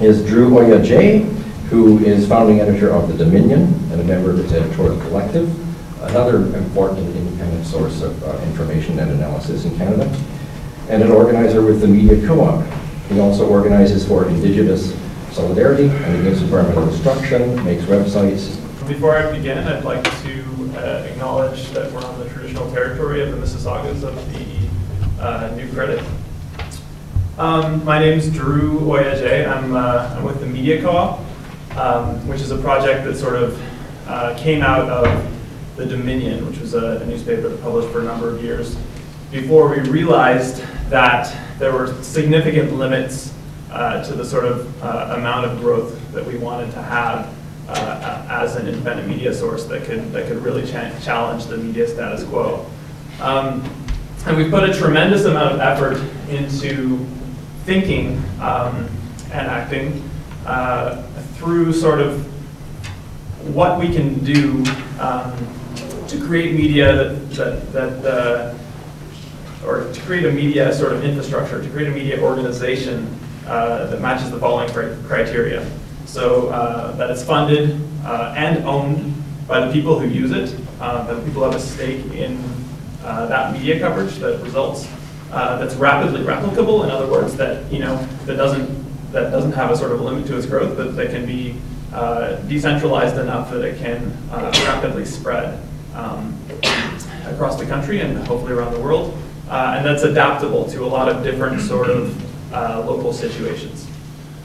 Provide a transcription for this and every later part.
is Dru Oja Jay, who is founding editor of The Dominion and a member of its editorial collective, another important independent source of information and analysis in Canada, and an organizer with the Media Co-op. He also organizes for Indigenous solidarity and against environmental destruction, makes websites. Before I begin, I'd like to acknowledge that we're on the traditional territory of the Mississaugas of the New Credit. My name's Dru Oja Jay. I'm with the Media Co-op, which is a project that sort of came out of The Dominion, which was a newspaper that published for a number of years, before we realized that there were significant limits to the sort of amount of growth that we wanted to have as an independent media source that could really challenge the media status quo. And we put a tremendous amount of effort into thinking and acting through sort of what we can do to create media or to create a media sort of infrastructure, to create a media organization that matches the following criteria. So that it's funded and owned by the people who use it, that the people have a stake in that media coverage that results, that's rapidly replicable. In other words, that that doesn't have a sort of limit to its growth, but that can be decentralized enough that it can rapidly spread across the country and hopefully around the world, and that's adaptable to a lot of different sort of local situations.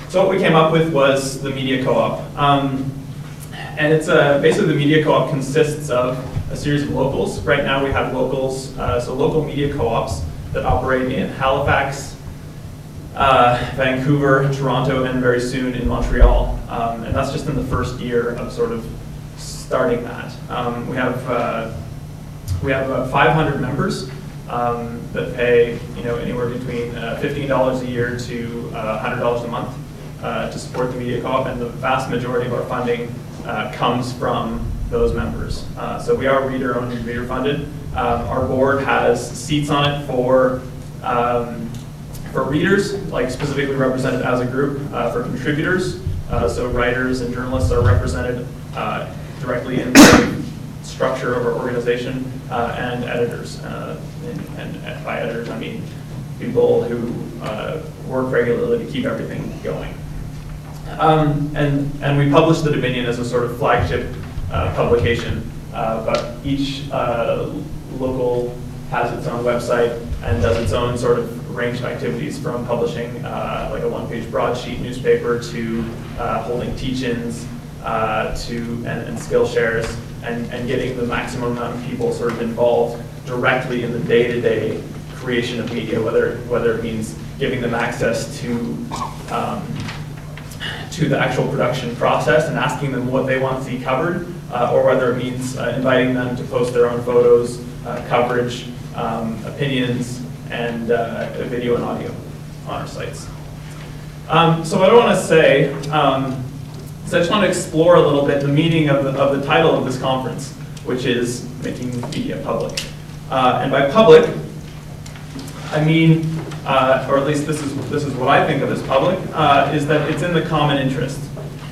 So what we came up with was the Media Co-op, and it's basically the Media Co-op consists of a series of locals. Right now we have locals, so local media co-ops that operate in Halifax, Vancouver, Toronto, and very soon in Montreal. And that's just in the first year of sort of starting that. We have about 500 members that pay anywhere between $15 a year to $100 a month to support the Media Co-op, and the vast majority of our funding comes from those members. So we are reader-owned and reader-funded. Our board has seats on it for readers, like specifically represented as a group, for contributors. So writers and journalists are represented directly in the structure of our organization, and editors. And by editors, I mean people who work regularly to keep everything going. And we publish The Dominion as a sort of flagship publication, but each local has its own website and does its own sort of range of activities, from publishing like a one-page broadsheet newspaper to holding teach-ins and skill shares, and getting the maximum amount of people sort of involved directly in the day-to-day creation of media, whether it means giving them access to the actual production process and asking them what they want to see covered, or whether it means inviting them to post their own photos, coverage, opinions, and video and audio on our sites. So what I want to say is I just want to explore a little bit the meaning of the title of this conference, which is Making Media Public. And by public, I mean, or at least this is what I think of as public, is that it's in the common interest.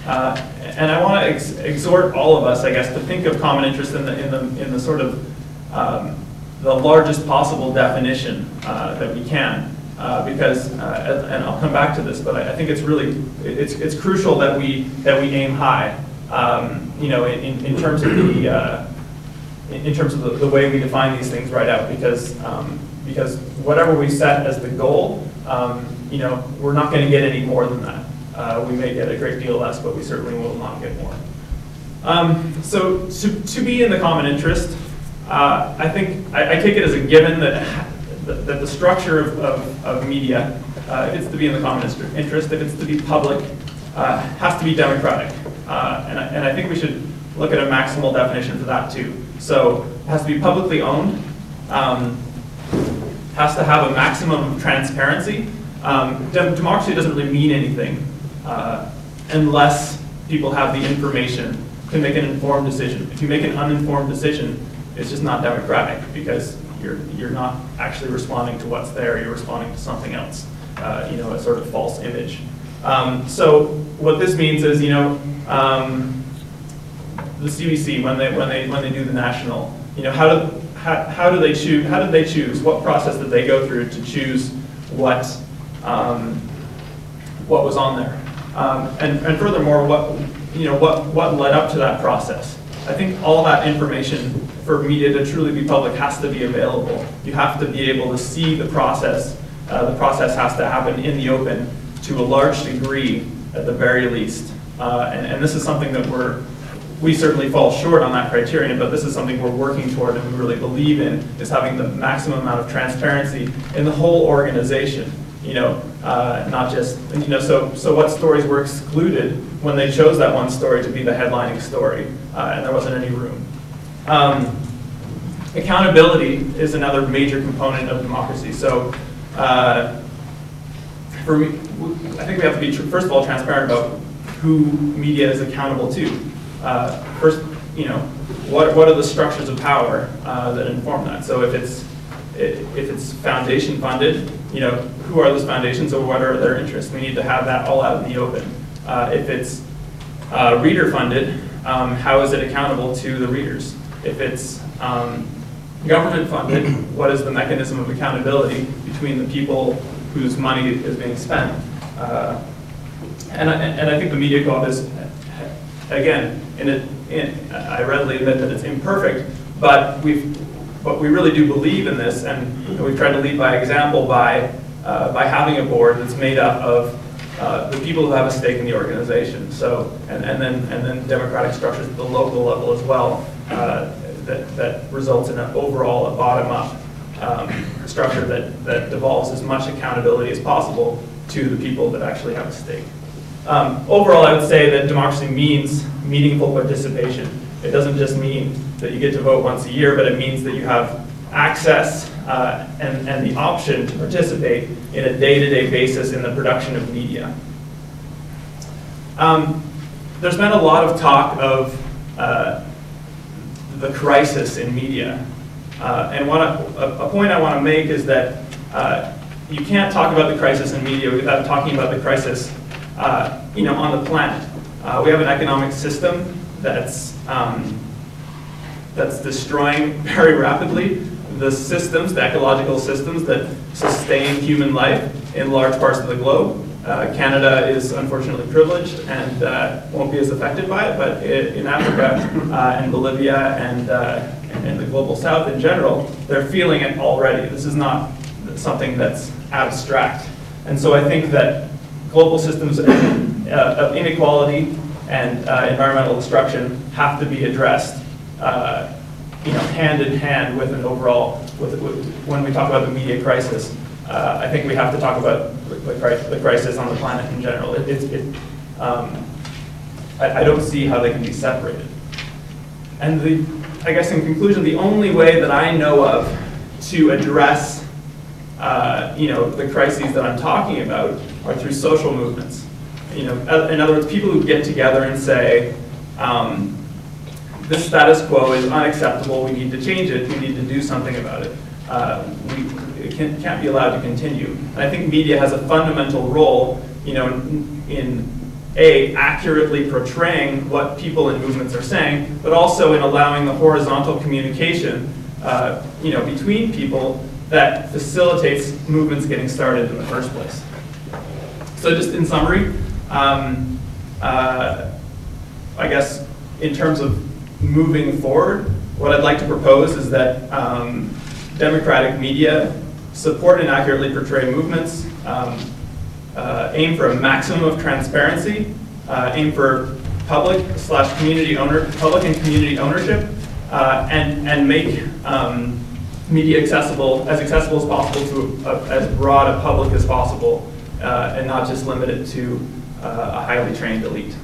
And I want to exhort all of us, I guess, to think of common interest in the sort of the largest possible definition that we can, because and I'll come back to this, but I think it's really it's crucial that we aim high, in terms of the way we define these things right out, because whatever we set as the goal, we're not going to get any more than that. We may get a great deal less, but we certainly will not get more. So to be in the common interest, I think I take it as a given that the structure of media, if it's to be in the common interest, if it's to be public, has to be democratic. And I think we should look at a maximal definition for that too. So it has to be publicly owned, has to have a maximum of transparency. Democracy doesn't really mean anything unless people have the information, can make an informed decision. If you make an uninformed decision, it's just not democratic, because you're not actually responding to what's there, you're responding to something else, a sort of false image. So what this means is, the CBC, when they do the national, how do they choose? How did they choose? What process did they go through to choose what was on there? And furthermore, what led up to that process? I think all that information for media to truly be public has to be available. You have to be able to see the process. The process has to happen in the open to a large degree, at the very least. And this is something that we certainly fall short on that criterion, but this is something we're working toward and we really believe in, is having the maximum amount of transparency in the whole organization. Not just, so what stories were excluded when they chose that one story to be the headlining story, and there wasn't any room. Accountability is another major component of democracy. So for me, I think we have to be, first of all, transparent about who media is accountable to. First, what are the structures of power that inform that? So if it's foundation funded, who are those foundations or what are their interests? We need to have that all out in the open. If it's reader funded, how is it accountable to the readers? If it's government funded, what is the mechanism of accountability between the people whose money is being spent? And I think the Media Co-op is, again, I readily admit that it's imperfect, but we really do believe in this, and we've tried to lead by example by having a board that's made up of the people who have a stake in the organization. So, and then democratic structures at the local level as well, that results in an overall bottom-up structure that devolves as much accountability as possible to the people that actually have a stake. Overall, I would say that democracy means meaningful participation. It doesn't just mean that you get to vote once a year, but it means that you have access and the option to participate in a day-to-day basis in the production of media. There's been a lot of talk of the crisis in media. And a point I want to make is that you can't talk about the crisis in media without talking about the crisis on the planet. We have an economic system that's destroying very rapidly the systems, the ecological systems that sustain human life in large parts of the globe. Canada is unfortunately privileged and won't be as affected by it, but in Africa and Bolivia and the global south in general, they're feeling it already. This is not something that's abstract. And so I think that global systems of inequality and environmental destruction have to be addressed hand in hand with an overall, when we talk about the media crisis. I think we have to talk about the crisis on the planet in general. I don't see how they can be separated. And I guess in conclusion, the only way that I know of to address the crises that I'm talking about are through social movements. In other words, people who get together and say, this status quo is unacceptable, we need to change it, we need to do something about it. It can't be allowed to continue. And I think media has a fundamental role, in accurately portraying what people and movements are saying, but also in allowing the horizontal communication, between people that facilitates movements getting started in the first place. So just in summary, I guess in terms of moving forward, what I'd like to propose is that democratic media support and accurately portray movements, aim for a maximum of transparency, aim for public and community ownership, and make media as accessible as possible to as broad a public as possible, and not just limited to a highly trained elite.